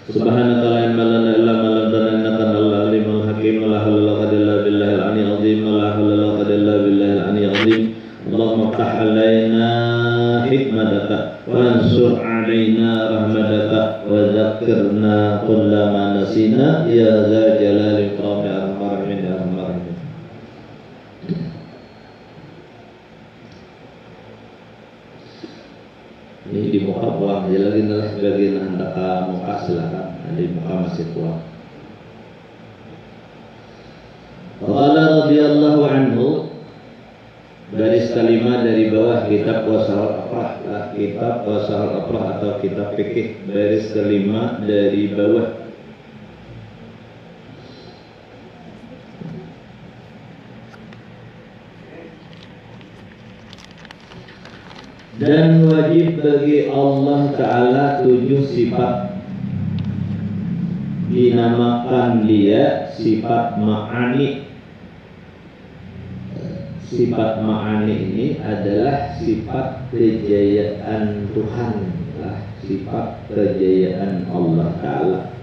Subhanaka la ilma lana illa ma 'allamtana innaka antal alimul hakim. La haula wala quwwata illa billahil aliyyil azim. La haula wala quwwata illa billahil aliyyil azim. Allahumma iftah 'alaina hikmataka wansur 'alaina rahmataka wa dzakkirna kullama nasina ya dzal jalali wal ikram ya arhamar rahimin ya arhamar rahimin. Ini di muka buang aja lagi nih, sebagian hendak ke muka silakan, di muka masih kuat. Qala radhiyallahu anhu, garis kalimat dari bawah kitab Wasahul Afrah, kitab Wasahul Afrah atau kitab fikih, garis kelima dari bawah. Dan wajib bagi Allah Ta'ala 7 sifat. Dinamakan dia sifat ma'ani. Sifat ma'ani ini adalah sifat kejayaan Tuhan, sifat kejayaan Allah Ta'ala.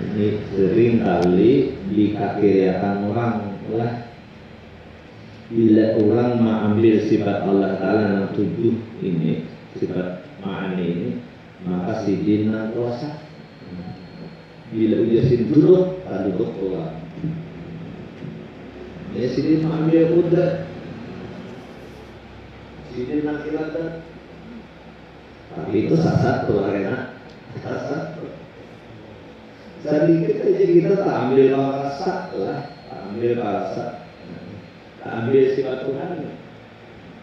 Ini sering kali dikakirakan orang lah. Bila orang mengambil sifat Allah Ta'ala yang 7 ini, sifat ma'ani ini, maka sidina kuasa. Bila ujasin duduk, tak duduk orang. Ya sidin mengambil kudrat, sidin nakilatan. Tapi itu satu arena, satu. Sedikit aja kita tak ambil rasa lah, tak ambil rasa. Ambil sifat Tuhan,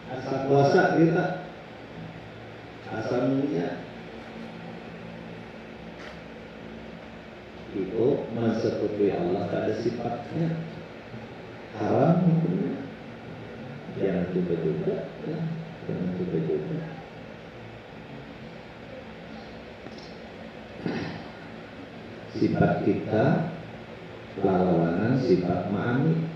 asal kuasa kita, asal mulia, itu mensekutuai Allah, tak ada sifatnya, haram hukumnya. Jangan coba-coba, jangan coba-coba. Sifat kita lawanan sifat ma'ani.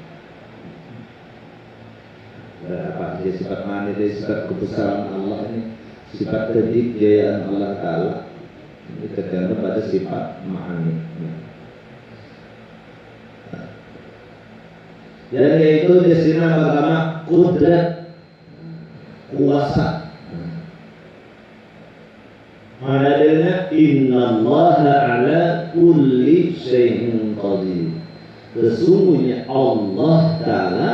Apa dia sifat ma'ani, dia sifat kebesaran Allah ini, sifat kedikjayaan Allah Ta'ala. Ini tergantung pada sifat ma'ani. Dan yaitu istilah pertama kudrat, kuasa. Mana dalilnya? Innallaha ala kulli syai'in qadir. Sesungguhnya Allah Ta'ala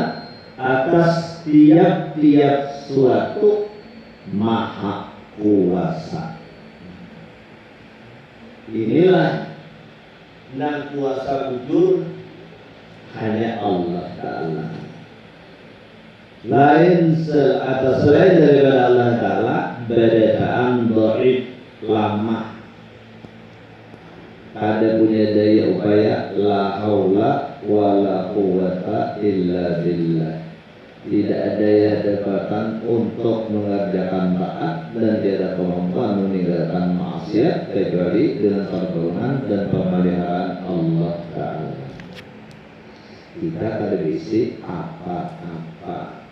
atas tiap-tiap suatu maha kuasa. Inilah dan kuasa wujud hanya Allah Ta'ala. Lain atau selain daripada Allah Ta'ala, berdaan dhaif, lemah, ada punya daya upaya, la haula wala quwwata illa billah. Tidak ada daya dapatan untuk mengerjakan taat dan tidak ada kemampuan meninggalkan maksiat kecuali dengan pertolongan dan pemeliharaan Allah Ta'ala. Kita kada bisa apa-apa.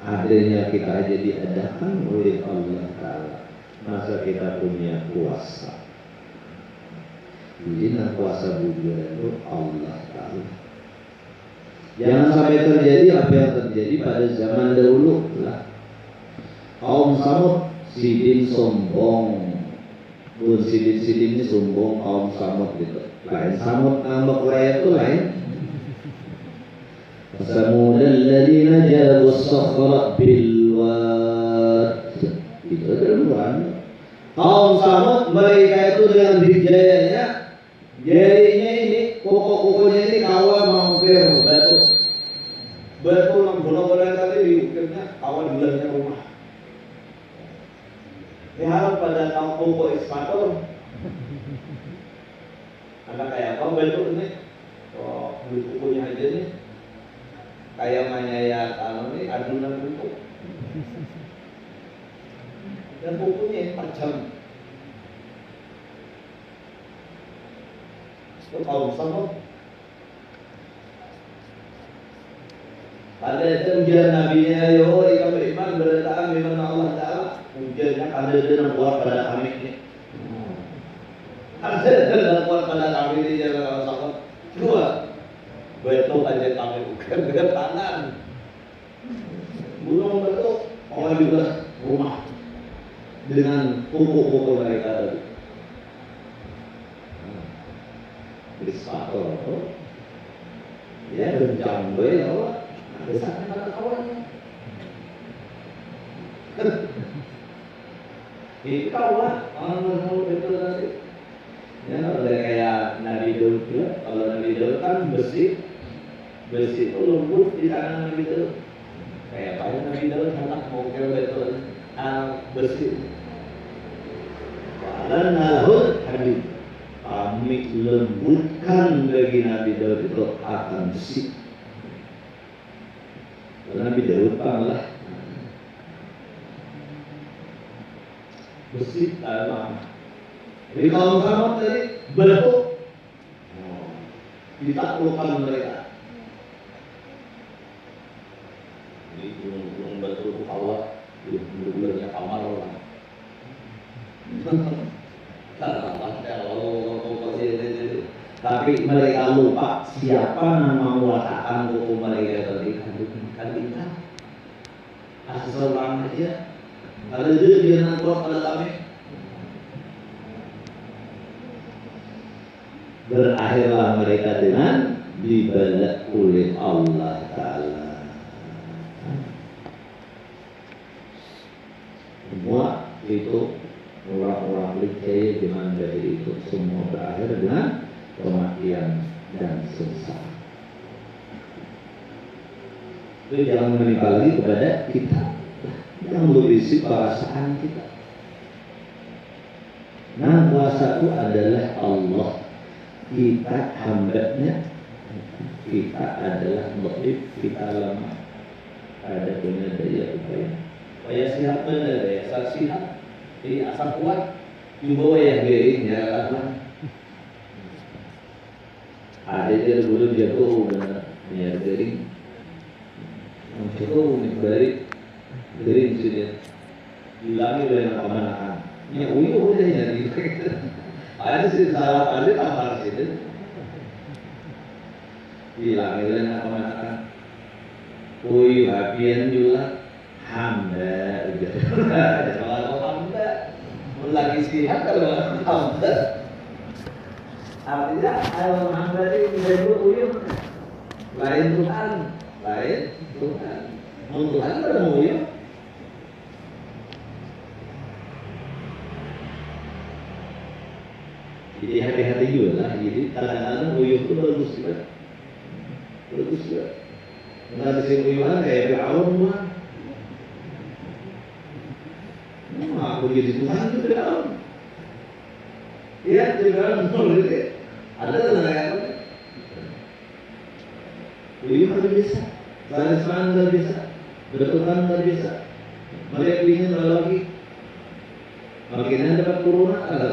Adanya kita aja diadakan oleh Allah Ta'ala. Masa kita punya kuasa. Jadi kuasa wujud itu Allah Ta'ala. Jangan sampai terjadi apa yang terjadi pada zaman dahulu lah. Kaum Samud sidin sombong, pun sidin ini sombong kaum Samud gitu. Lain Samud ngambek raya itu lain. Samud alladzina jabu as-sakhra bil wad. Itu duluan. Kaum Samud mereka itu dengan dijayanya, jadinya ini pokok-pokoknya ini kawan mangkir batu yang bola-bola tadi diukirnya kawan gelangnya rumah. Diharap pada kampung pokok ekskavator. Ada kayak apa batu ini? Oh, bukunya aja nih. Kayak manyaya kalau ini adunan buku. Dan bukunya tajam. Itu kaum Samud. Pada janjian Nabi-Nya, yo, kamu iman beritaan memang Allah Ta'ala. Ujiannya ada dengan keluar pada kami ini. Ada dengan keluar pada kami ini jangan salah. Dua, betul aja kami bukan dengan tangan. Belum betul, orang juga rumah dengan pokok-pokok mereka tadi. Dispator, ya kencang boleh Allah. Ada sana kata kawannya. Itu kawan, orang tahu itu tadi. Ya, udah kayak Nabi Daud juga. Kalau Nabi Daud kan besi itu lembut di tangan Nabi Daud. Kayak apa Nabi Daud anak mau kira betul besi. Dan nalhul hadid. Kami lembutkan bagi Nabi Daud itu akan besi. Nabi Daud panglah besi tanah. Jadi kalau Muhammad tadi batu ditaklukkan mereka. Jadi gunung batu Allah bener-benernya kamar lah. Tapi mereka lupa siapa nama mewatakan hukum mereka tadi. Kan kita asal orang aja. Ada dia nangkut pada kami. Berakhirlah mereka dengan dibalak oleh Allah Ta'ala. Semua itu orang-orang licik dengan dari itu semua berakhir dengan kematian dan sesat. Itu jangan menimpa lagi kepada kita yang berisi perasaan kita. Nah, kuasa itu adalah Allah. Kita hambanya, kita adalah dhaif, kita lemah. Ada punya daya upaya. Upaya sihat benar ya, asal sihat, jadi asal kuat. Juga ya gering ya kan. Ada dia dulu jago benar, ya gering. Jago nih balik, gering sih dia. Hilangi oleh kemanakan. Ya uyu udah jadi. Ada sih salah ada tambahan situ. Hilang oleh kemanakan. Uyu hapian juga hamba gitu. Kalau hamba lagi sihat kalau hamba. Artinya kalau hamba ini bisa uyu lain Tuhan, lain Tuhan. Tuhan bertemu uyu. Jadi hati-hati juga lah, jadi kadang-kadang uyuh itu bagus juga. Bagus juga. Nggak ada sih uyuhan kayak Fir'aun mah. Aku jadi Tuhan itu Fir'aun. Iya, Fir'aun nol gitu. Ada kayak apa? Uyuh kan bisa, saling kan bisa, bertukar kan bisa. Melihat ingin lagi, makinnya dapat corona ada.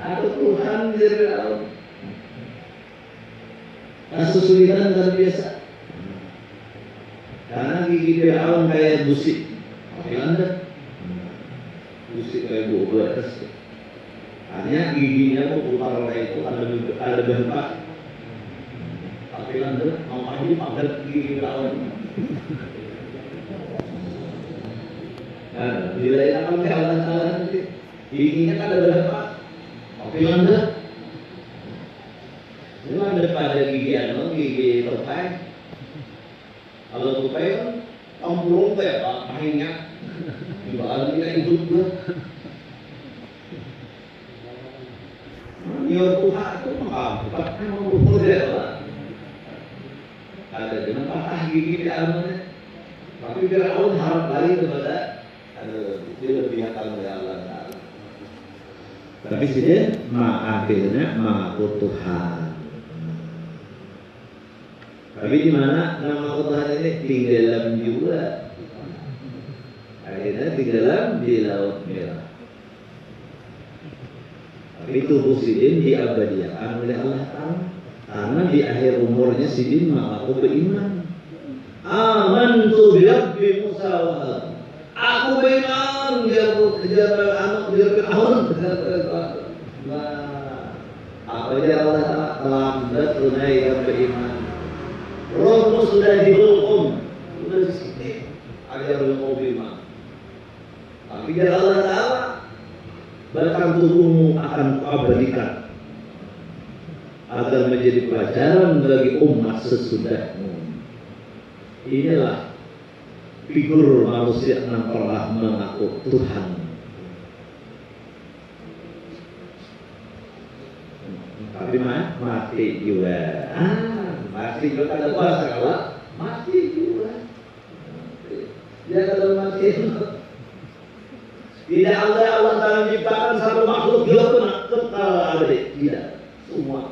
Atau Tuhan jadi Fir'aun. Kesulitan luar biasa. Karena gigi Fir'aun kayak busi. Anda busi kayak buah atas. Hanya giginya putar kayak itu ada berempat. Tapi Anda mau aja pagar gigi Fir'aun. Nah, bila yang akan kalah nanti giginya kan ada berapa? Tapi Anda memang daripada gigi gigi tupai. Kalau tupai kan kampung teh pak mainnya juga kita hidup lah. Nyuruh Tuhan itu mengapa? Memang dia lah. Ada dengan patah gigi di alamnya. Tapi Fir'aun harap lari kepada dia lebih akan oleh Allah Ta'ala. Tapi sih akhirnya mengaku Tuhan. Tapi di mana nama Tuhan ini tinggalan juga. Akhirnya tinggalan di Laut Merah. Tapi tubuh Sidin diabadiakan oleh Allah Ta'ala. Karena di akhir umurnya Sidin mengaku beriman. Amantu bi Rabbi Musa wa kejar anak kejar Fir'aun. Nah, apa aja Allah terlambat tunaikan beriman. Rohmu sudah dihukum, sudah disini. Ajar mau beriman. Tapi jika Allah Ta'ala, bahkan tubuhmu akan kuabadikan agar menjadi pelajaran bagi umat sesudahmu. Inilah figur manusia yang pernah mengaku Tuhan. Tapi mati juga. Mati juga ada puasa kalau mati juga. Dia kalau mati tidak ada Allah Ta'ala menciptakan satu makhluk dia pun kekal abadi. Tidak, semua.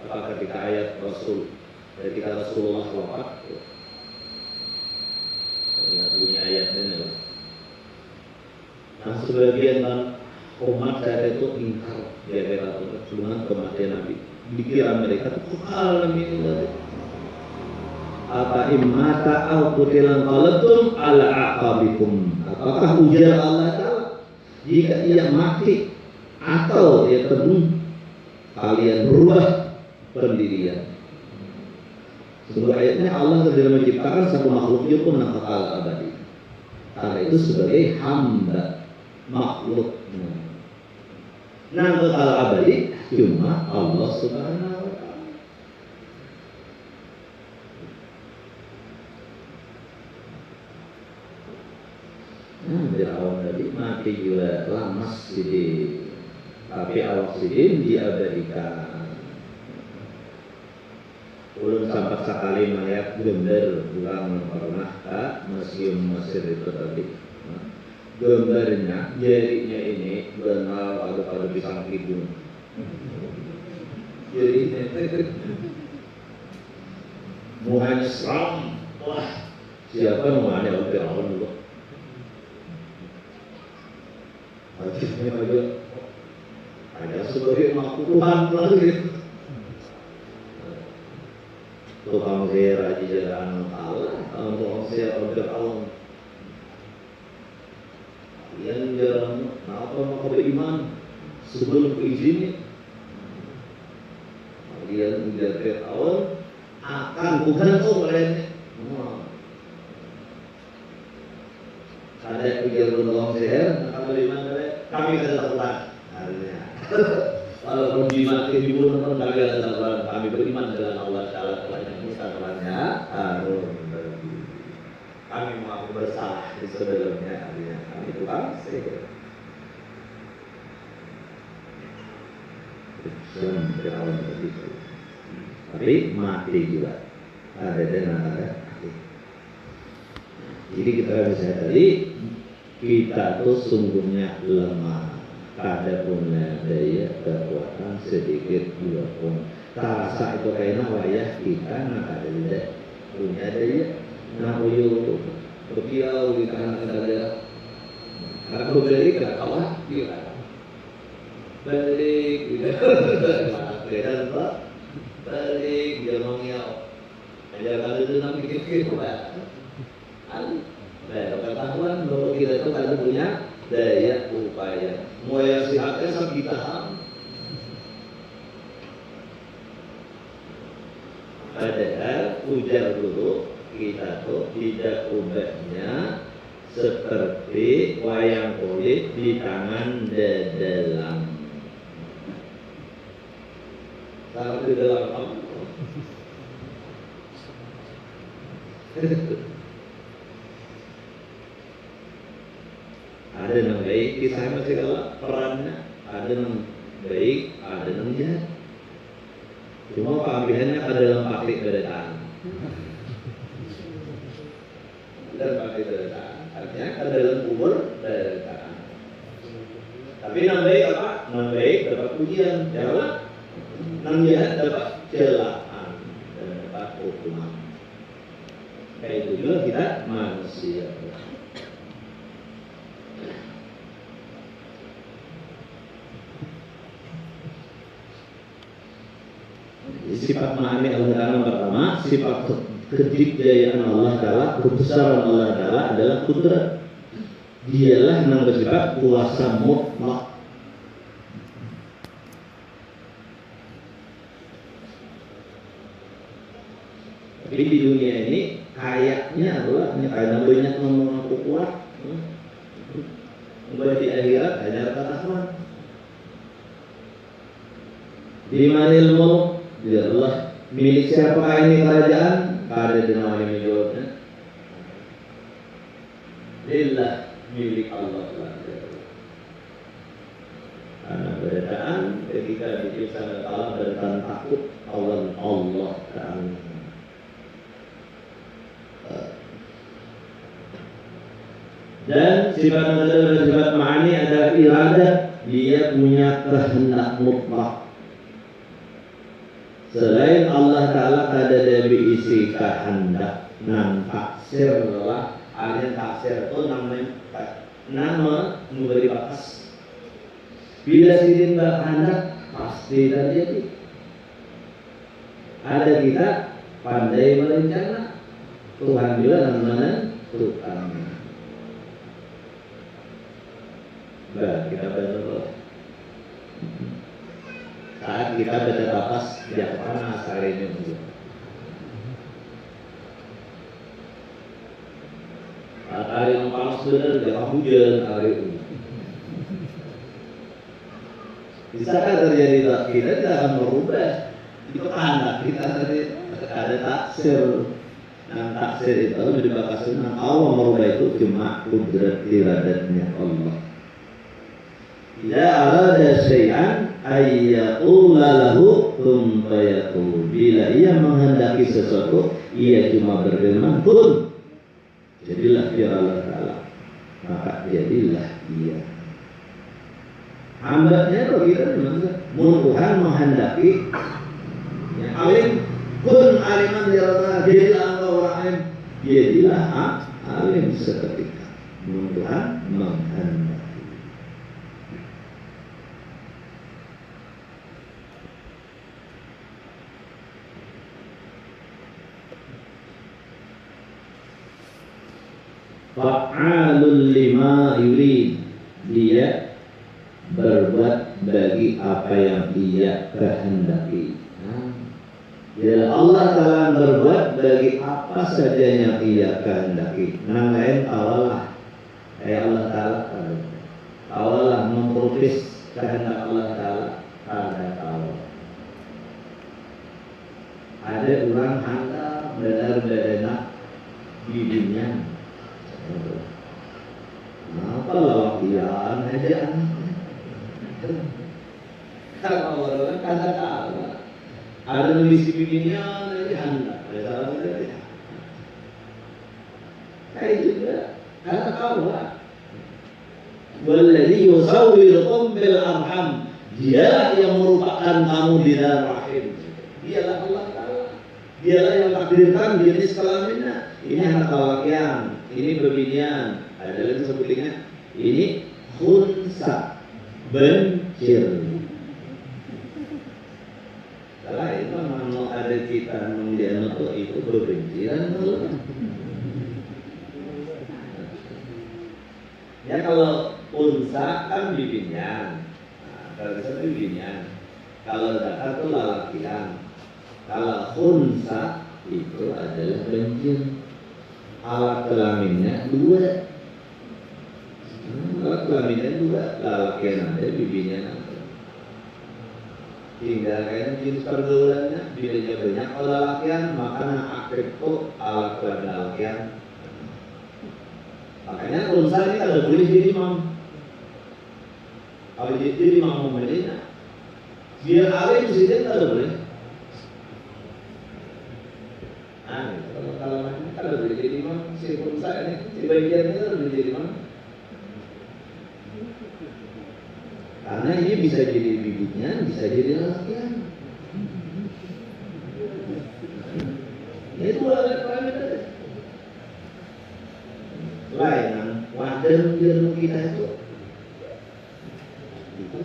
Apa ketika ayat Rasul, ketika Rasulullah wafat, ingat bunyi ayatnya. Nah, sebagian umat saya itu ingkar di akhirat dengan kematian Nabi. Dikira mereka itu kekal ini. Apa imata au qutilan qalabtum ala aqabikum. Apakah ujar Allah Ta'ala jika ia mati atau ia terbunuh kalian berubah pendirian. Sungguh ayatnya Allah telah menciptakan satu makhluk pun yang kekal abadi. Karena itu sebagai hamba makhluk. Nah, kekal abadi cuma Allah Subhanahu wa Ta'ala. Fir'aun tadi mati juga lama sidin, tapi awak sidin diabadikan. Ulun sampai sekali melihat gambar ulang pernah ke museum Mesir itu tadi. Gambarnya jarinya ini benar ada pisang hidung. Jadi muhanya seram. Wah, siapa namanya Fir'aun dulu? Wajibnya aja ada sebagai makhluk Tuhan lagi. Tukang sihir aja jalan Allah, tukang sihir Fir'aun. Yang jalan apa mau beriman sebelum berizin. Kalian ujar Fir'aun akan kugantung olehnya. Ada ujar tukang sihir akan beriman oleh kami kata Tuhan. Kalau beriman ke dibunuh kami kata Tuhan. Kami beriman dengan Allah Ta'ala Tuhan Musa Tuhannya Harun. Kami mengaku bersalah di sebelumnya. Artinya kami tukang sihir. Fir'aun begitu. Tapi mati juga. Ada dan ada. Jadi kita bisa tadi kita tuh sungguhnya lemah. Ada punya daya kekuatan sedikit juga pun. Terasa itu kayaknya wayah kita nak ada punya daya. Nah uyu berkiau di kanan ada. Karena berbalik ke kawah dia. Balik gitu. Beda pak. Balik jamangnya. Ada kalau itu nak pikir-pikir pak. Pengetahuan bahwa kita itu ada punya daya upaya. Mau yang sehatnya sama kita. Padahal ujar dulu kita tuh tidak ubahnya seperti wayang kulit di tangan dalam. Tangan di dalam apa? Ada yang baik, kisah masih kalau perannya ada yang baik, ada yang jahat. Cuma pemilihannya ada dalam pakai keadaan. Dan pakai keadaan, artinya ada dalam umur keadaan. Tapi yang baik apa? Yang baik dapat pujian, jawab. Yang jahat dapat celaan dan dapat hukuman. Kayak itu juga kita manusia. Sifat ma'ani Allah Ta'ala pertama, sifat kedikdayaan Allah Ta'ala, kebesaran Allah Ta'ala adalah kudrat. Dialah yang bersifat kuasa mutlak. Tapi di dunia ini kayaknya adalah karena banyak mengaku kuat. Di akhirat hanya ketahuan. Di manil mulk, ya Allah, milik siapakah ini kerajaan? Ada di nama ini jawabnya. Lillah, milik Allah. Karena perbedaan ketika dipisah Allah dan takut Allah Ta'ala. Dan sifat dan sifat ma'ani adalah iradah. Dia punya kehendak mutlak. Selain Allah Ta'ala ada dari isi kehendak. Nan taksir adalah ada taksir itu nama memberi batas. Bila sidin berkehendak pasti terjadi. Ada kita pandai merencana. Tuhan juga namanya Tuhan. Kita benar. Saat kita baca batas yang panas hari ini. Saat hari yang panas benar, jangan hujan hari ini. Bisakah terjadi tak? Kita tidak akan merubah. Itu kehendak kita tadi ada taksir. Nah taksir itu menjadi bakas. Nah Allah merubah itu cuma kudrat iradatnya Allah. Ya arada syai'an ayyaqula lahu kun fayakun. Bila ia menghendaki sesuatu, ia cuma berfirman kun. Jadilah dia Allah Ta'ala. Maka jadilah dia. Hambanya kalau kita memang Tuhan menghendaki yang alim kun aliman dia Allah Ta'ala. Jadilah engkau orang alim. Jadilah alim seketika. Tuhan menghendaki. Fa'alul lima yurid. Dia berbuat bagi apa yang ia kehendaki. Ya Allah Ta'ala berbuat bagi apa saja yang ia kehendaki. Nang lain awalah. Allah Ta'ala awalah memprovokasi kehendak Allah Ta'ala pada Allah. Ada orang hantar benar-benar di dunia. Apa lawakian aja? Kalau orang kata-kata ada nulis di bibinya, nanti anda ada salah saja. Kayak juga kata-kata. Walladzi yusawwirukum bil arham. Dialah yang merupakan kamu di dalam rahim. Dialah Allah Ta'ala. Dialah yang takdirkan jenis kelaminnya. Ini anak lawakian. Ini berbinian, ada lagi sebutnya. Ini khunsa, bencil. Kalau itu mau ada kita mendian itu berbencian. Ya kalau unsa kan bibinyan, kalau bisa bibinyan. Kalau zakar itu lalakian. Kalau khunsa itu adalah bencil. Alat kelaminnya dua. Alat kelaminnya dua. Lalakian ada, bibinya ada. Tinggal kayak jenis pergaulannya. Bilanya banyak kalau lalakian, maka akrib itu alat kelamin lalakian. Makanya unsa ini kalau boleh jadi imam. Kalau jadi imam Medina, biar alim sih dia kalau boleh. Kalau boleh jadi imam, si unsa ini, si bagiannya kalau boleh jadi imam. Karena ini bisa jadi bibitnya, bisa jadi lalakian. Itu alat kelamin tadi. Lain wadah ilmu kita itu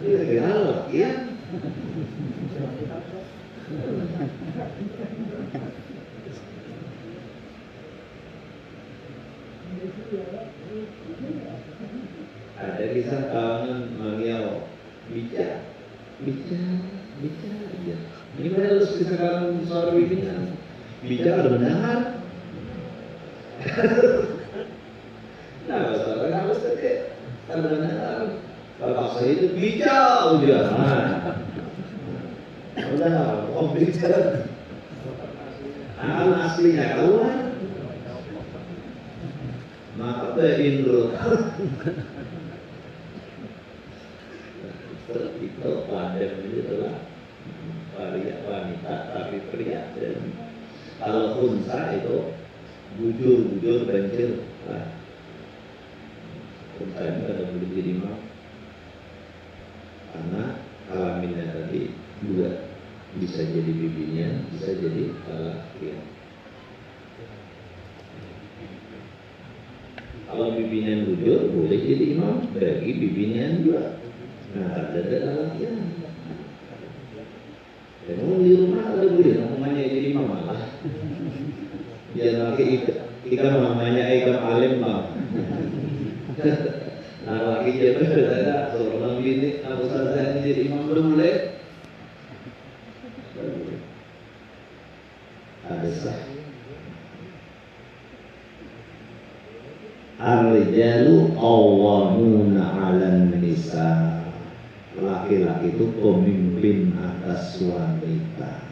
kira-kira lalakian. Ada kisah kawangan manggil bicara aja. Ini harus kisah kawangan suara bibinya. Bicara ada benar. Nah, soalnya harus tadi ada benar. Kalau paksa itu bicara udah. Udah, bicara. Nah, aslinya keluar. Maka Indro itu pandem itu adalah wanita tapi pria, dan kalau unsa itu bujur banjir lah. Unsa ini kada boleh jadi mau karena kelaminnya tadi dua, bisa jadi bibinya, bisa jadi laki. Kalau bibinya yang bujur boleh jadi imam bagi bibinya yang dua. Nah, ada laki. Memang di rumah ada boleh namanya jadi imam malah. Dia laki ikan namanya ikan alim bang. Nah, laki dia ada seorang bini Abu Sa'ad jadi imam boleh. Ada sah. Ar-rijalu qawwamuna 'alan nisa. Laki-laki itu pemimpin atas wanita.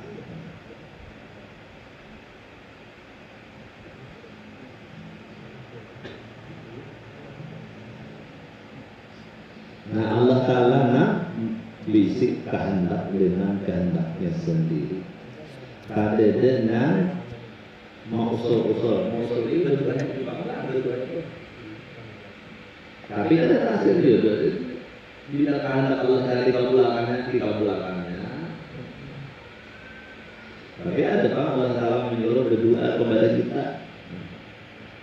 Nah, Allah Ta'ala bisik kehendak dengan kehendaknya sendiri. Kada dengan mau usul itu banyak tapi ada hasil juga bila kehendak Allah dari kabulakannya. Tapi ada Pak Allah Ta'ala menyuruh berdoa kepada kita,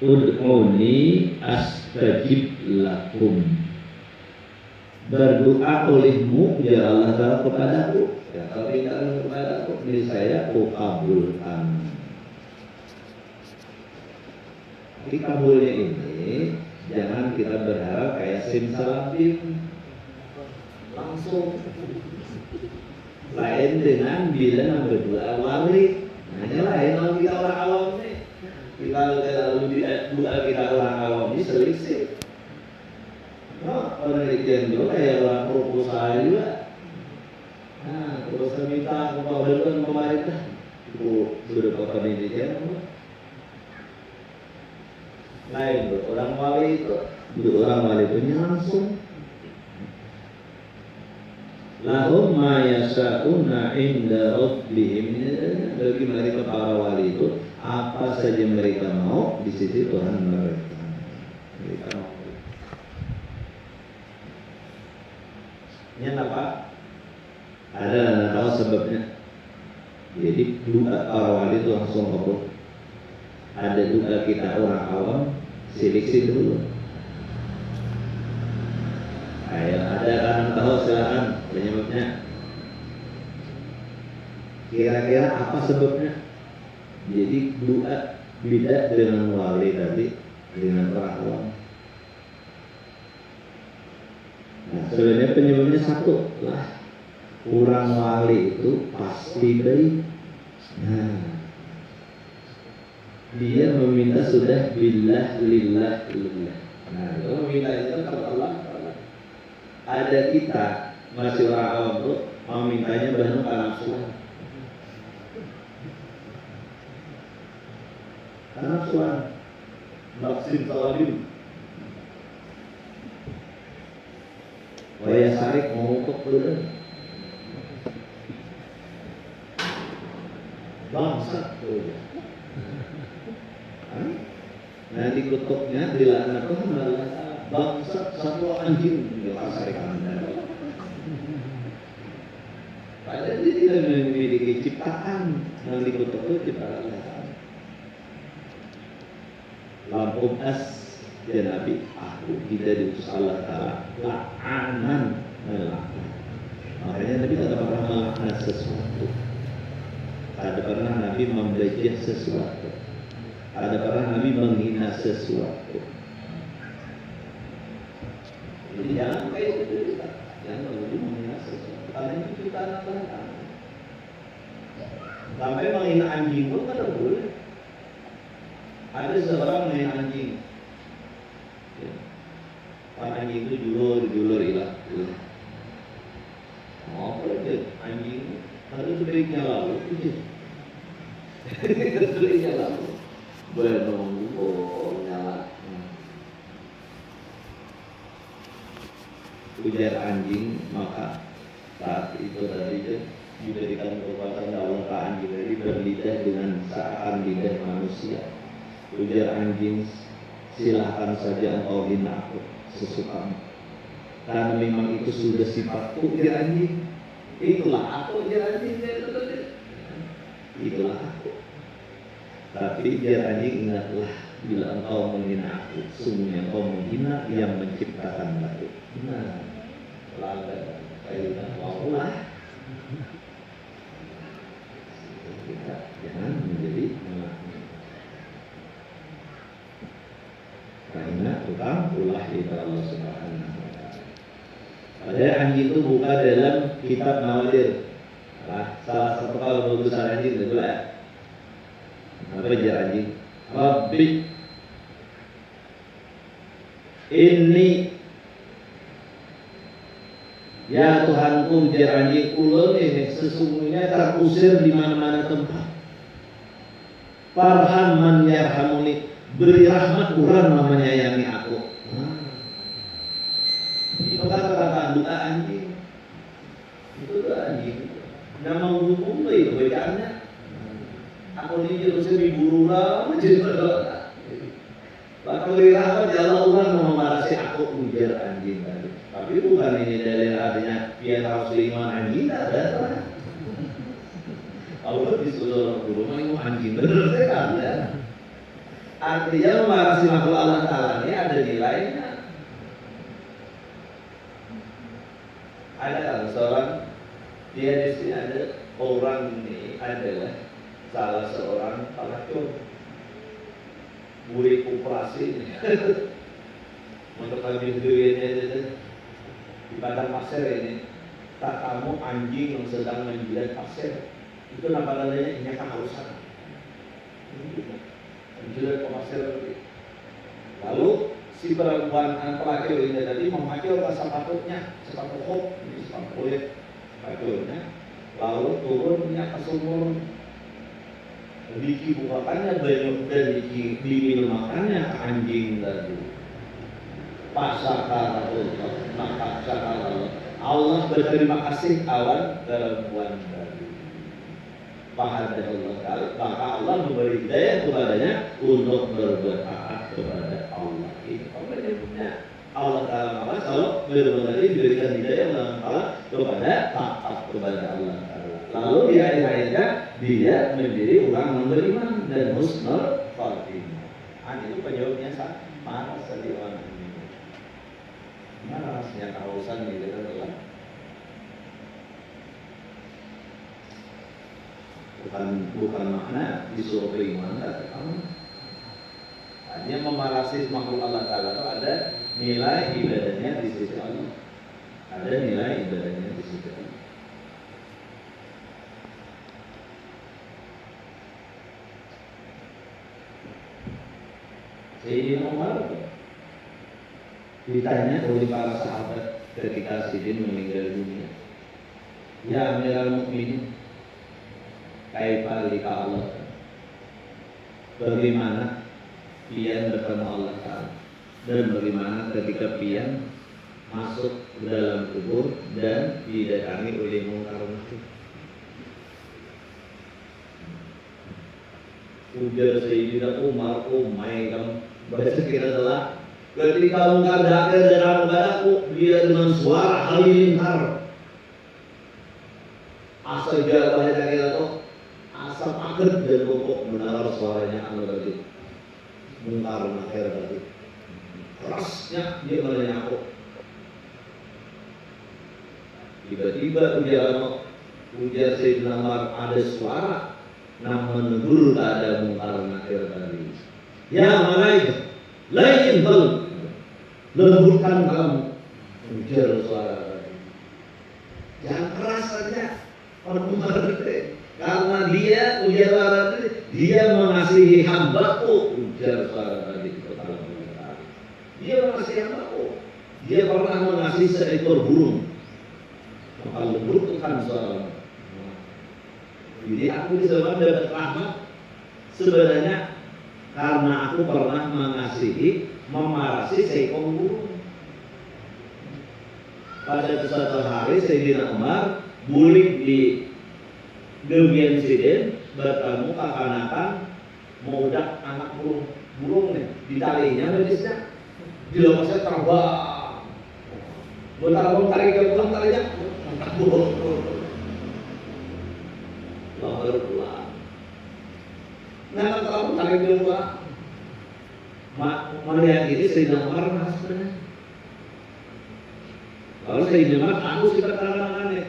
ud'uni astajib lakum, berdoa olehmu ya Allah Ta'ala kepadaku, ya kalau minta kepadaku ini saya kabulkan. Tapi kabulnya ini jangan kita berharap kayak simsalabim langsung. Lain dengan bila berdoa wali. Nah, ini lain kalau kita orang awam nih. Kita doa kita orang awam ini selisih. Nah, penelitian juga kayak orang proposal juga. Nah, terus minta kepada pemerintah itu berupa penelitian apa? Lain tuh, orang wali itu langsung lahum ma yasa'una inda rabbihim, bagi mereka para wali itu apa saja mereka mau di sisi Tuhan mereka. Mereka mau. Ini apa? Ada tahu sebabnya. Jadi doa para wali itu langsung kabul. Ada doa kita orang awam seleksi dulu. Kayak ada kan tahu silakan penyebabnya. Kira-kira apa sebabnya? Jadi doa beda dengan wali tadi dengan orang awam. Nah, sebenarnya penyebabnya satu lah, orang wali itu pasti baik. Nah, dia meminta sudah billah lillah lillah. Nah, itu meminta itu kepada Allah. Ada kita masih orang awam tuh mau mintanya banu kanafsuan. Kanafsuan maksim salabim. Waya sarik mengutuk dulu. Bangsat tuh. Nanti kutuknya dilaknat Tuhan adalah bangsat satu anjing di pasar Anda. Padahal dia tidak memiliki ciptaan, yang dikutuk itu ciptaan Allah. Lampung as ya Nabi, aku tidak diutus Allah Ta'ala la'anan melaknat. Makanya Nabi tidak pernah melaknat sesuatu. Ada pernah Nabi membajak sesuatu. Ada pernah Nabi menghina sesuatu. Jadi jangan kayak gitu, jangan menghina sesuatu. Karena itu kita anak-anak. Sampai menghina anjing pun kan boleh. Ada seorang menghina anjing. Anjing itu julur hilang. Apa lagi anjing? Harus sebaiknya lalu. Sebaiknya lalu. Menunggu nyala. Ujar anjing, maka saat itu tadi diberikan kekuatan Allah ke anjing tadi berlidah dengan seakan lidah manusia. Ujar anjing, silahkan saja engkau hina aku sesukamu. Karena memang itu sudah sifatku, ujar anjing. Itulah aku, ujar anjing. Itulah aku. Tapi biar anjing ingatlah, bila engkau menghina aku, sungguhnya engkau menghina yang menciptakan aku. Nah, laga kayaknya maulah. Kita jangan menjadi karena tukang ulah kita Allah Subhanahu wa Ta'ala. Padahal anjing itu buka dalam kitab Nawadir. Salah satu kalau bagusan anjing itu adalah apa jar anjing? Rabbi ini ya Tuhanku, jar anjing, ulun ini sesungguhnya terusir di mana-mana tempat. Farham man yarhamuni, beri rahmat kurang menyayangi aku. Itu kata-kata doa anjing. Itu doa anjing. Nama hukum itu bacaannya. Aku ini harusnya diburu lah, menjadi berdoa. Bakal dirahmat jalan orang memarasi aku, ujar anjing tadi. Tapi bukan ini dalil artinya biar harus iman anjing, tak ada. Allah disuruh guru mau anjing bener kan ya. Artinya memarasi makhluk Allah Ta'ala ini ada nilainya. Ada kan seorang, dia di sini ada orang ini adalah salah seorang pelacur murid koperasi untuk habis duitnya itu di padang pasir ini. Tak kamu anjing yang sedang menjilat pasir itu nama namanya ini kehausan menjilat pasir. Lalu si perempuan pelacur ini tadi memakai rasa sepatunya, sepatu hop, sepatu kulit pelacurnya, lalu turunnya ke sumur. Diki bukakannya banyak dan diminumkannya anjing tadi. Pasakar maka Allah berterima kasih awan perempuan tadi. Pahala Allah Ta'ala, maka Allah memberi hidayah kepadanya untuk berbuat taat kepada Allah. Itu komitmennya Allah Ta'ala. Maka kalau benar-benar diberikan hidayah Allah Ta'ala kepada taat kepada Allah Ta'ala. Lalu di akhir-akhirnya dia menjadi orang yang beriman dan husnul khotimah. Itu penyebabnya sama sekali orang ini. Mana rasanya kehausan gitu adalah bukan makna disuruh beriman kata kamu. Hanya memarasi makhluk Allah Ta'ala itu ada nilai ibadahnya di sisi Allah. Ada nilai ibadahnya di sisi Allah. Sayyidina Umar ditanya oleh para sahabat ketika Sidin meninggal dunia, ya Amirul Mukminin, kaifa lika Allah, bagaimana pian bertemu Allah Ta'ala, dan bagaimana ketika pian masuk ke dalam kubur dan didatangi oleh mungkar nakir. Ujar Sayyidina Umar, kamu baca kira adalah ketika mungkar nakir datang kepadaku, dia dengan suara halilintar. Asal jawabannya kira itu asap agar dan pokok mendengar suaranya anu tadi. Mungkar nakir tadi. Kerasnya dia menanya aku. Tiba-tiba ujar Sayyidina Umar, ada suara Nah menegur tak ada mungkar nakir tadi. Ya malaikat, lain bal, lembutkan kamu, ujar suara tadi. Jangan keras saja, penuh mengerti. Karena dia ujar suara tadi, dia mengasihi hambaku, ujar suara tadi. Dia mengasihi hambaku. Dia pernah mengasihi seekor burung. Maka lembutkan suara. Jadi aku bisa mendapat rahmat sebenarnya karena aku pernah mengasihi, memarasi seekor burung. Pada suatu hari Sayyidina Umar bulik di Gebian Sidin bertemu kekanakan mengudak anak burung nih di talinya medisnya dilepasnya terbang. Bentar tarik ke pulang talinya angkat burung. Baru pulang. Nah kalau tarik ke pulang melihat ini Sayyidina Umar sebenarnya. Kalau Sayyidina Umar tahu sifat tangan-tangannya.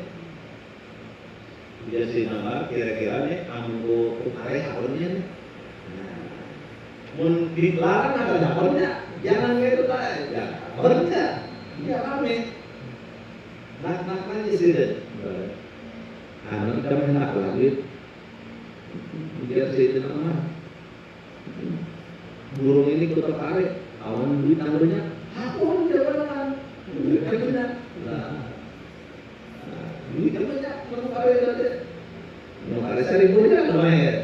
Dia Sayyidina Umar kira-kira nih ambil kare hakornya nih. Mun dilarang ada hakornya, jangan gitu lah. Ya, hakornya. Dia rame. Nak-naknya sih deh. Anak kita enak lagi. Dia Sayyidina Umar. Burung ini kita tarik, awan duit banyak. Hakor jalan. Benar. Duit banyak, mau kare saja. Mau kare 1.000 aja lumayan.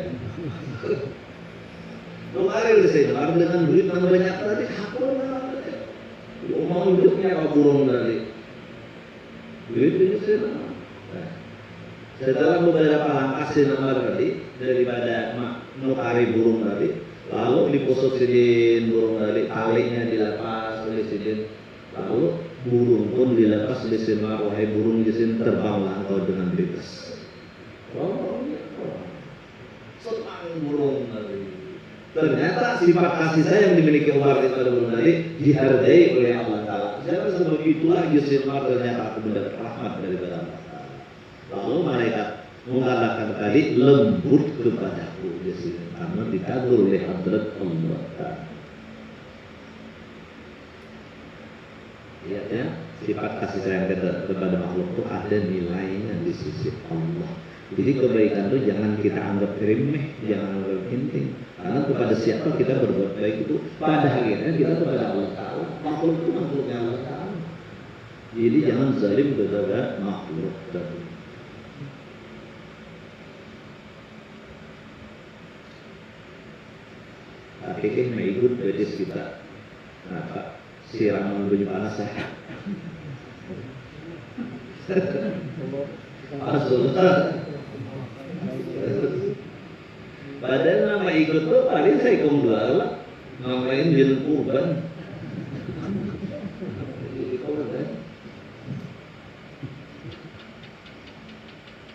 Mau kare saya dengan duit yang banyak tadi, hakor saja. Mau hidupnya kau burung tadi. Duit ini saya. Setelah beberapa langkah sinamar tadi daripada nukari burung tadi, lalu diposisiin burung tadi, talinya dilepas oleh sidin, lalu burung pun dilepas di sini. Wahai burung di sini, terbanglah engkau dengan bebas. Senang burung tadi. Ternyata sifat kasih sayang yang dimiliki Umar itu pada burung tadi dihargai oleh Allah Taala. Jangan sebab itulah Yusuf Umar ternyata aku mendapat rahmat daripada Allah. Lalu malaikat mengatakan tadi lembut kepadaku di sini karena dikabul oleh hadrat Allah Taala. Ya, sifat kasih sayang kita kepada makhluk itu ada nilainya di sisi Allah. Jadi kebaikan itu jangan kita anggap remeh, jangan anggap penting. Karena kepada siapa kita berbuat baik itu pada akhirnya kita kepada Allah Taala. Makhluk itu makhluknya Allah Taala. Jadi jangan zalim kepada makhluk tadi. Akhirnya mengikut bedis kita. Nah, siraman bunyi panas saya. Padahal nama ikut tuh paling saya kumdala, ngamain jil kurban.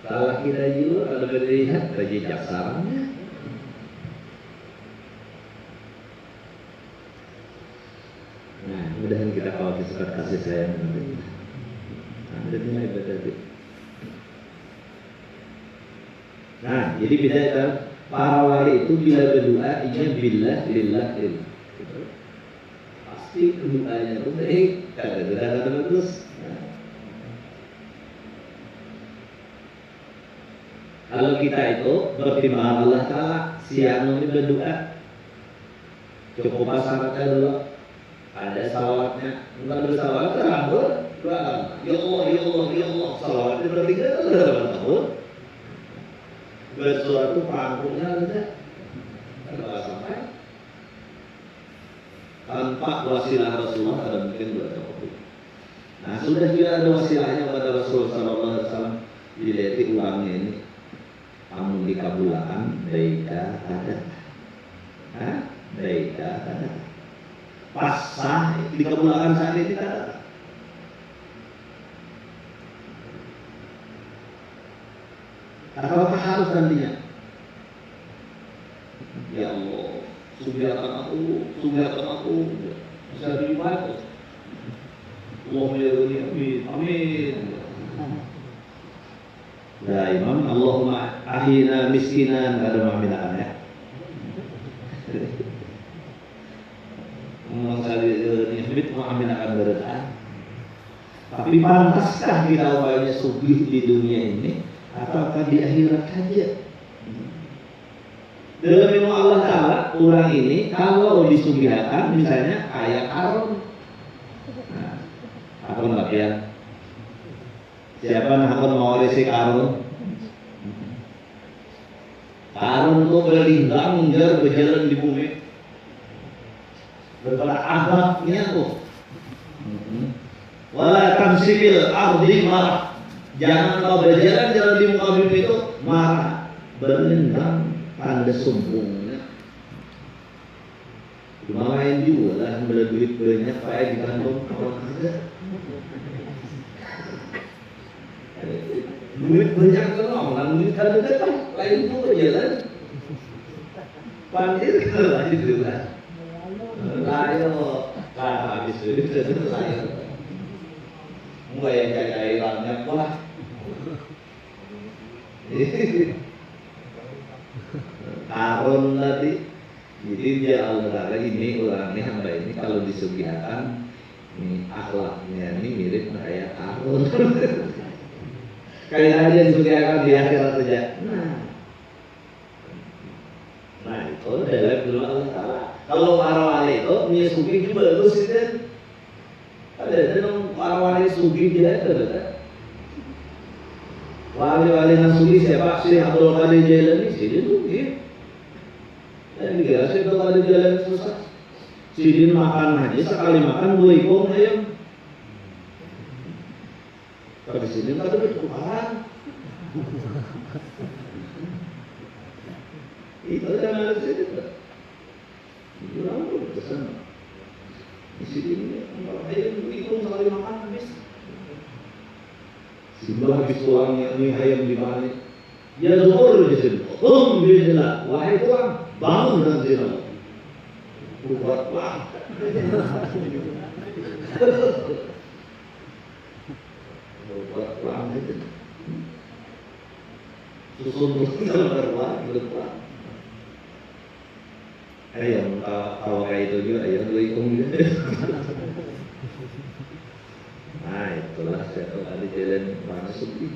Salah kita juga ada melihat bagi jaksaranya. Nah, mudahan kita kawal sifat kasih sayang nanti. Ada nilai ibadah. Nah, jadi bisa kan para wali itu bila berdoa inya billah lillah lillah. Pasti doanya itu baik, kata bagus. Kalau kita itu bertimbangan Allah Taala, siang ini berdoa cukup syaratnya dulu. Ada salawatnya, bukan bersalawat terambut, doa. Ya Allah, ya Allah, ya Allah. Salawatnya bertiga dalam tahun. Bersuatu pangkulnya saja, tidak sampai. Tanpa wasilah Rasulullah ada mungkin dua cukup. Nah sudah juga ada wasilahnya pada Rasulullah SAW. Dilihat ulangnya ini, kamu dikabulkan, baika ada, baika ada. Pas sah dikabulkan saat ini tidak. Apakah harus nantinya? Ya Allah, sumbiakan aku, bisa dibuat. Allahumma ya Rabbi, amin. Nah, Imam Allahumma ahina miskinan kada maminakan ya. Nyebut maminakan berita. Tapi pantaskah kita awalnya sugih di dunia ini ataukah di akhirat saja? Dalam ilmu Allah Ta'ala, orang ini kalau disugihakan misalnya kayak Karun. Nah, apa bagian? Siapa yang mewarisi Karun? Karun itu berlindang berjalan di bumi. Berpada adabnya tuh. Wala tamsikil ardi marah. Jangan kau berjalan di muka bumi itu marah, berlindang, tanda sombongnya. Cuma lain juga lah, beli duit banyak pakai di kantong orang kerja. Duit banyak kan orang, duit kada dekat lain juga jalan. Pandir kalau lain juga. Lain kata habis duit itu lain. Mulai yang jaga airannya lah. Karun tadi. Jadi dia Allah ini orangnya hamba ini kalau disugihakan ini akhlaknya ini mirip kayak Karun. Kayak aja disugihakan di akhirat saja. Nah itu dalam dulu Allah Ta'ala. Kalau para wali itu punya sugih juga bagus itu. Ada para wali sugih dia ada. Wali-wali yang sugih siapa? Syekh Abdul Qadir Jailani sih sugih. Dan dikira Syekh Abdul Qadir Jailani susah. Sidin makan aja sekali makan 2 ekor ayam. Tapi Sidin kata bertukaran. Itu ada malas Sidin. Itu orang tuh kesan. Sidin ini ayam 2 ekor sekali makan habis. Sebelah habis tuangnya ini ayam di mana? Ya zuhur di sini. Bismillah. Wahai tuang, bangun dan sini. Buat pelang. Buat pelang itu. Susun berpelang. Ayam kalau kayak itu juga ayam 2 ekor juga. Nah itulah saya tahu ada jalan mana sugi.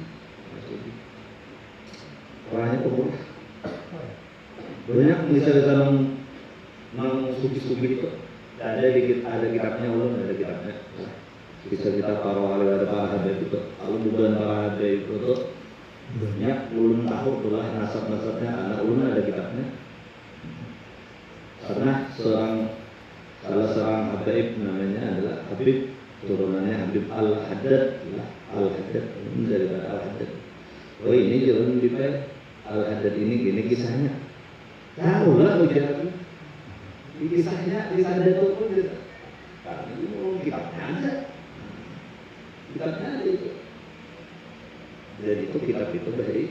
Orangnya pemurah. Banyak misalnya nang sugi-sugi itu ada kitabnya ulun, ada kitabnya. Bisa kita para wali ada para habaib itu. Kalau bukan para habaib itu banyak ulun tahu itulah nasab-nasabnya anak ulun ada kitabnya. Karena salah seorang habaib namanya adalah Habib, turunannya Habib Al-Haddad, Al-Haddad daripada Al-Haddad. Oh ini jalan di Al-Haddad ini gini kisahnya. Tahu lah ujian. Kisahnya itu pun gitu. Karena itu kitabnya aja. Kitabnya aja itu. Jadi itu kitab itu dari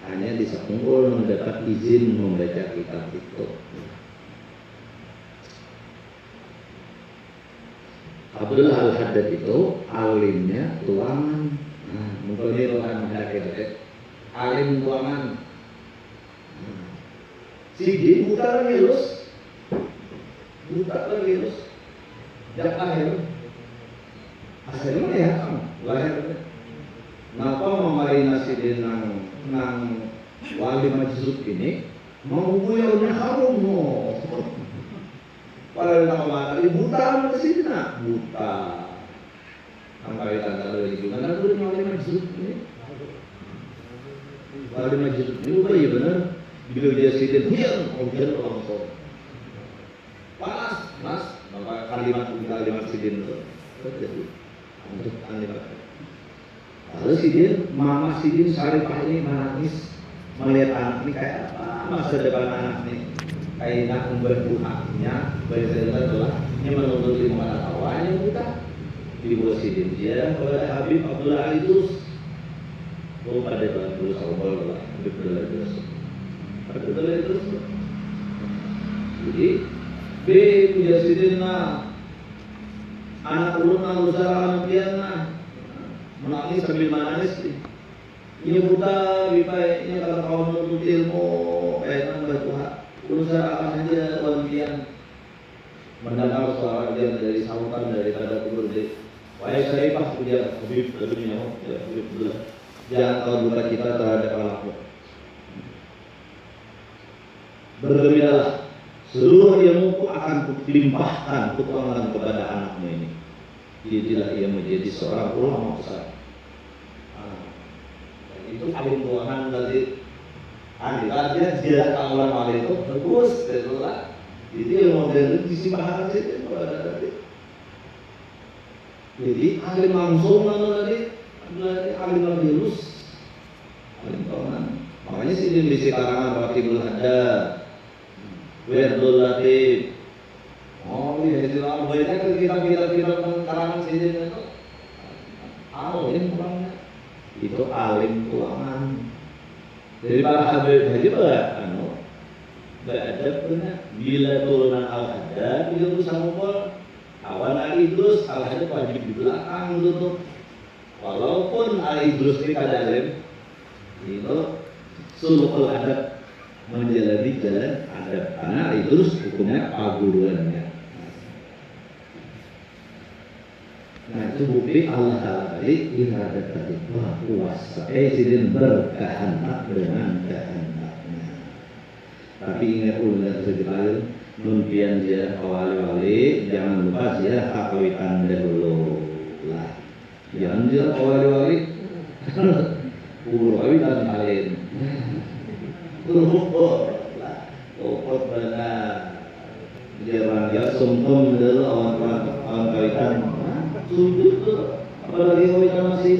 hanya bisa unggul mendapat izin membaca kitab itu. Abdul Al-Haddad itu alimnya tuangan. Nah, mungkin ini orang mendapat alim tuangan. Sidin buta lagi lulus, jak lahir. Asalnya ya, lahir. Kenapa memarina Sidin nang wali majzub ini mau buyarnya harum no. Padahal nama mata buta mana sih nak buta. Angkai tanda lagi gimana tuh wali majzub ini? Wali majzub ini bukan ya benar. Bila dia Sidin hujan langsung panas mas maka kalimat Sidin itu terjadi untuk kalimat. Lalu Sidin mama Sidin Syarifah ini menangis melihat anak ini kayak apa masa depan anak ini kayak nak membantu haknya bercerita adalah ini menuntut 5 awalnya kita dibuat Sidin dia kepada Habib Abdullah Al-Idrus pada tahun dulu awal lah Habib Abdullah Al-Idrus. Jadi punya Sidin anak ulun usaha anak dia menangis sambil menangis Ini buta, bipainya kalau kau menuntut ilmu, nambah Tuhan. Usaha aja wantian mendengar suara dia dari sautan daripada kubur di. Wahai Syarifah puja Habib dunia, Habib belah. Jangan kau buka cita terhadap anakmu. Bergembiralah, seluruh ilmuku akan kulimpahkan, kutuangkan kepada anakmu ini. Jadilah ia menjadi seorang ulama besar. Itu alim Tuhan tadi. Artinya dia kawan alim itu bagus, itulah. Jadi ilmu modern disimpan saja pada tadi. Jadi alim langsung mana tadi? Alim halus, alim tahunan. Makanya sih dia bisa karangan Ratibul Hadad, Wirdul Latif. Oh iya, jadi banyak kitab-kitab karangan sini itu. Alim kurangnya. Itu alim keuangan. Jadi para Habib Haji beradab benar. Bila turunan Al-Hadad dia berusaha ngumpul. Awan Al-Idrus, Al-Hadad wajib di belakang tutup. Walaupun Al-Idrus ini kadang itu sulukul adab menjalani jalan adab. Karena Al-Idrus hukumnya paguruannya. Nah itu bukti Allah Ta'ala tadi iradat tadi berkuasa sidin berkehendak dengan kehendaknya. Tapi ingat ulang sedikit mimpian ziarah wali-wali, jangan lupa ziarah kawitan dahulu lah. Jangan ziarah wali-wali kubur kawitan lain. Kubur lah, kubur benar. Ziarah ya sumtum dulu awan kawitan. Sujud tuh, apalagi kawitan masih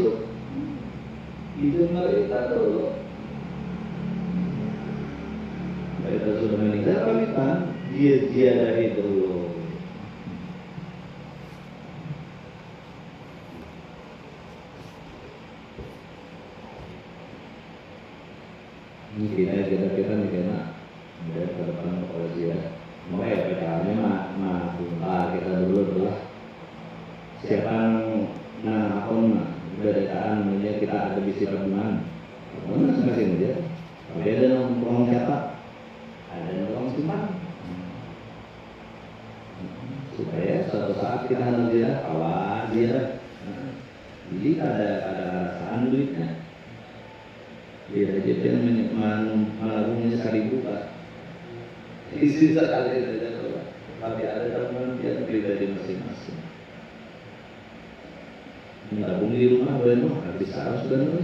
itu mereka dulu. Mereka sudah meninggal kawitan, dia dari dulu. Ini kita nih kena dari ke depan kalau dia mau PKM-nya mah kita dulu lah. Siapa nah akun berdekaan media kita ada bisi pertemuan mana masing-masing aja. Tapi ada orang catat, ada orang simpan supaya suatu saat kita harus dia awal dia. Jadi ada rasaan duitnya. Dia aja yang menabungnya 1.000 Pak. Sisa kali saja tapi ada teman dia pribadi masing-masing. Menabung di rumah benar habis harus benar.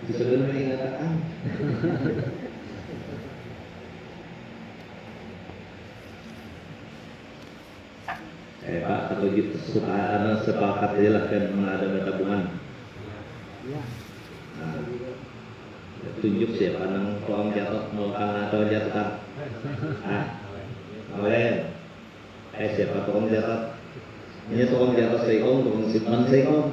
Bisa benar mengatakan. Pak atau gitu suka sepakat aja lah kan ada tabungan. Nah, tunjuk siapa nang tolong jatuh melakukan atau jatuhkan. Oleh siapa tolong jatuh. Ini tolong di atas seikong, tolong simpan seikong.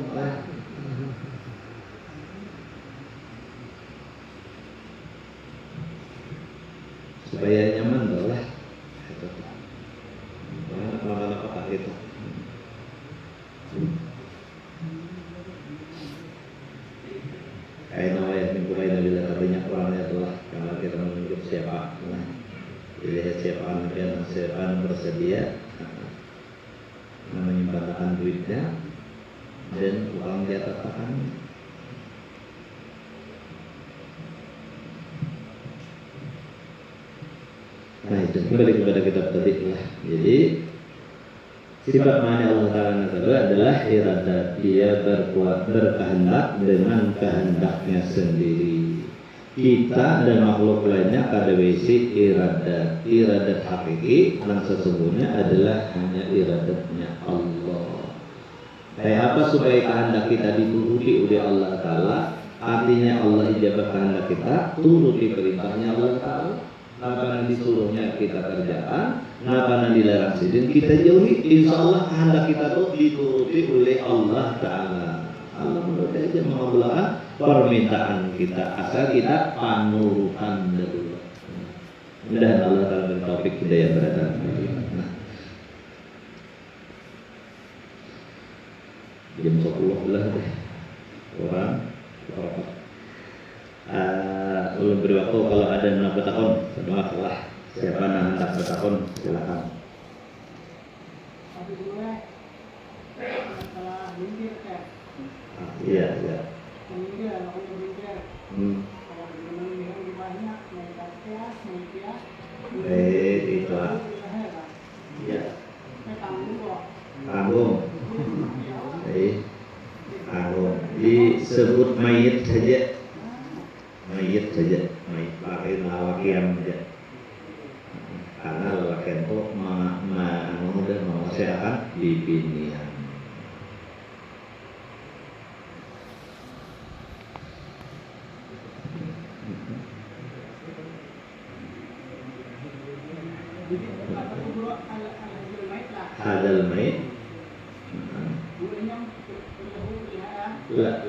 Supaya nyaman tuh lah. Makan apa itu. Kayak namanya minggu lain bila banyak orangnya tuh lah. Kalau kita menunjuk siapa, lihat siapa bersedia. Menyimpan duitnya dan uang di atas tangan. Nah itu kembali kepada kitab tadi lah. Jadi sifat mana Allah Ta'ala kedua adalah iradat. Dia berkehendak dengan kehendaknya sendiri. Kita dan makhluk lainnya kada besi iradat. Iradat hakiki yang sesungguhnya adalah hanya iradatnya Allah. Kayak apa supaya kehendak kita dituruti oleh Allah Ta'ala? Artinya Allah ijabah kehendak kita, turuti perintahnya Allah Ta'ala. Apa yang disuruhnya kita kerjakan, apa yang dilarang sidin kita jauhi. Insya Allah kehendak kita tuh dituruti oleh Allah Ta'ala. Allah menurut aja mengabulkan permintaan kita asal kita panurutan dulu. Mudah-mudahan Allah Ta'ala beri taufik hidayah berada. Jam 10 lah deh. waktu kalau ada yang bertakon, maaflah. Siapa yang hendak bertakon, silakan. Iya, iya. Itu lah. Iya. Tanggung. Tanggung. Disebut mayit saja. Mayit saja. Mayit pakai lawakian saja. Karena lawakian itu dan mengusahakan bibinian. Hadal mayit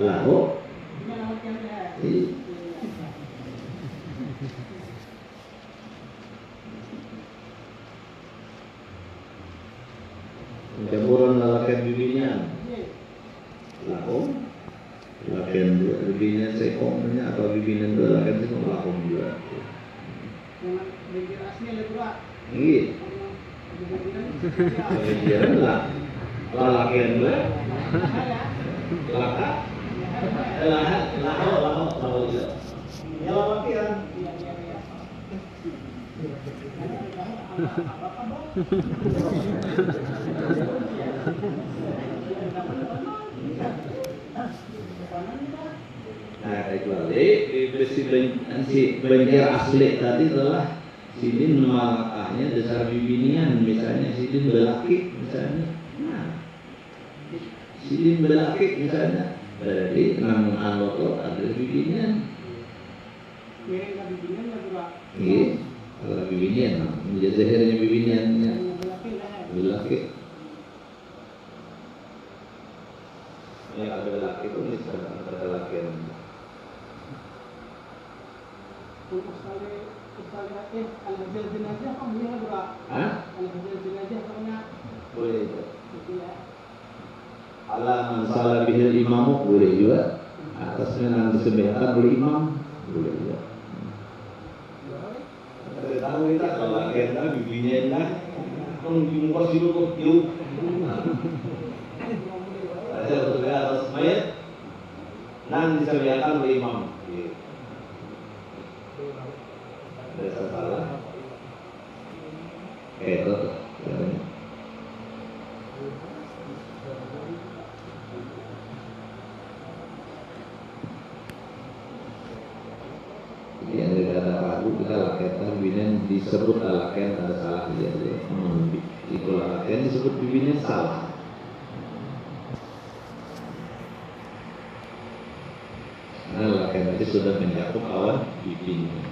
lahu campuran lalakan bibinian lahu lalakan dua bibinian sekomnya atau bibinian dua lalakan sekom lakum juga iya kemudian lah lalakan dua laka lahu ya lalakan nah kecuali si banjir asli tadi adalah sidin malakahnya dasar bibinian misalnya sidin belaki misalnya sidin belaki misalnya berarti namun anloto ada bibinian iya kalau bibinian menjadi zahirnya bibiniannya belaki yang ada belaki itu misalnya ada laki yang boleh itu ala man salah bihil imamu boleh juga atasnya nanti disembahkan oleh imam boleh juga tahu kita kalau laki yang bibinya lah mengungkos dulu kok yuk ada untuk atas mayat nanti disembahkan oleh imam ada salah itu yang dikata ragu kita laketan bibinian disebut laken ada salah dia itu laken disebut bibinian salah karena laken itu sudah mencakup awan bibinian.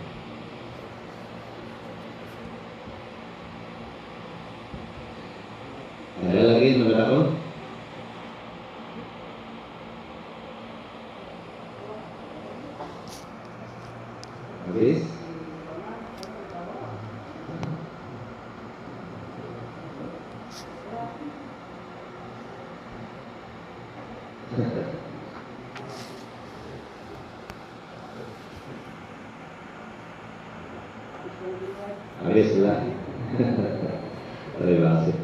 Ada lagi nomor apa? Habis? Habis lah. Terima kasih.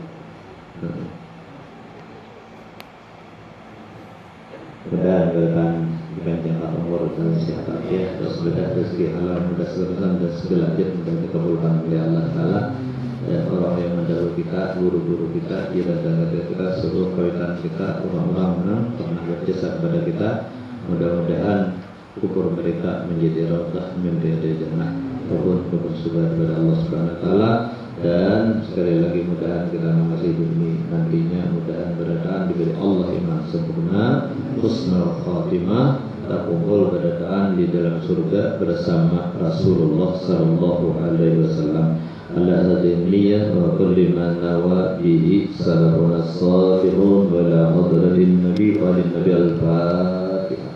Mudah-mudahan dipanjangkan umur dan sehat afiat, terus berkah rezeki halal, mudah selesai dan segala ajat dan dikabulkan oleh Allah Taala. Dan orang yang mendahului kita, guru-guru kita, jiran dan kita, seluruh kawitan kita, orang-orang yang pernah berjasa kepada kita, mudah-mudahan kubur mereka menjadi raudhah min riyadil jannah. Mohon bersyukur kepada Allah Subhanahu Wa Taala. Dan sekali lagi mudahan kita masih bumi nantinya mudahan beradaan diberi Allah iman sempurna, husnul khatimah, terkumpul beradaan di dalam surga bersama Rasulullah Sallallahu Alaihi Wasallam. Ala hadhihi niyyah wa kulli ma nawa bihi salafun as-salihun wa la hadratin nabi wa lin nabi al-fatihah.